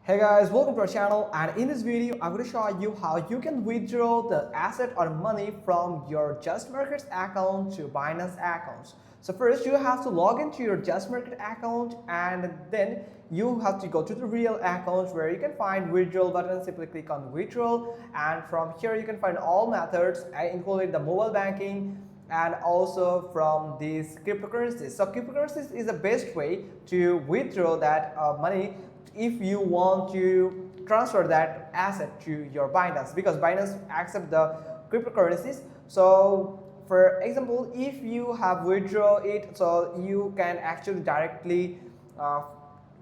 Hey guys, welcome to our channel, and in this video I'm going to show you how you can withdraw the asset or money from your JustMarkets account to Binance accounts. So first you have to log into your JustMarket account, and then you have to go to the real account where you can find withdrawal button. Simply click on withdrawal, and from here you can find all methods including the mobile banking and also from these cryptocurrencies. So cryptocurrencies is the best way to withdraw that money if you want to transfer that asset to your Binance, because Binance accept the cryptocurrencies. So for example, if you have withdraw it, so you can actually directly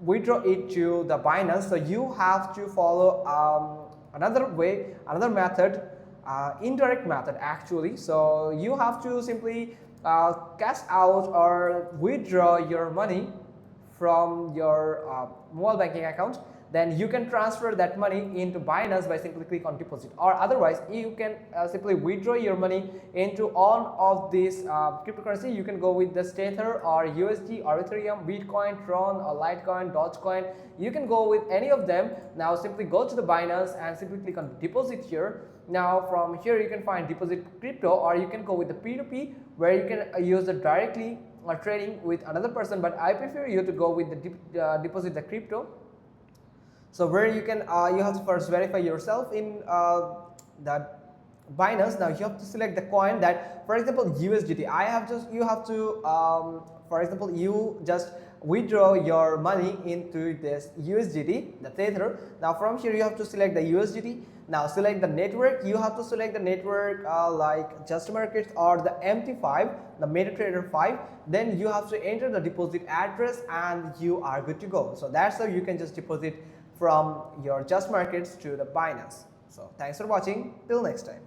withdraw it to the Binance. So you have to follow another method, indirect method actually. So you have to simply cash out or withdraw your money from your mobile banking account. Then you can transfer that money into Binance by simply click on deposit, or otherwise you can simply withdraw your money into all of these cryptocurrency. You can go with the Tether or USD or Ethereum, Bitcoin, Tron or Litecoin, Dogecoin. You can go with any of them. Now simply go to the Binance and simply click on deposit here. Now from here you can find deposit crypto, or you can go with the P2P where you can use it directly or trading with another person, but I prefer you to go with the deposit the crypto. So where you can you have to first verify yourself in that Binance. Now you have to select the coin that, for example, USDT. You have to for example, you just withdraw your money into this USDT, the Tether. Now from here you have to select the USDT. Now select the network. You have to select the network like JustMarkets or the MT5, the MetaTrader 5. Then you have to enter the deposit address and you are good to go. So that's how you can just deposit from your JustMarkets to the Binance. So thanks for watching. Till next time.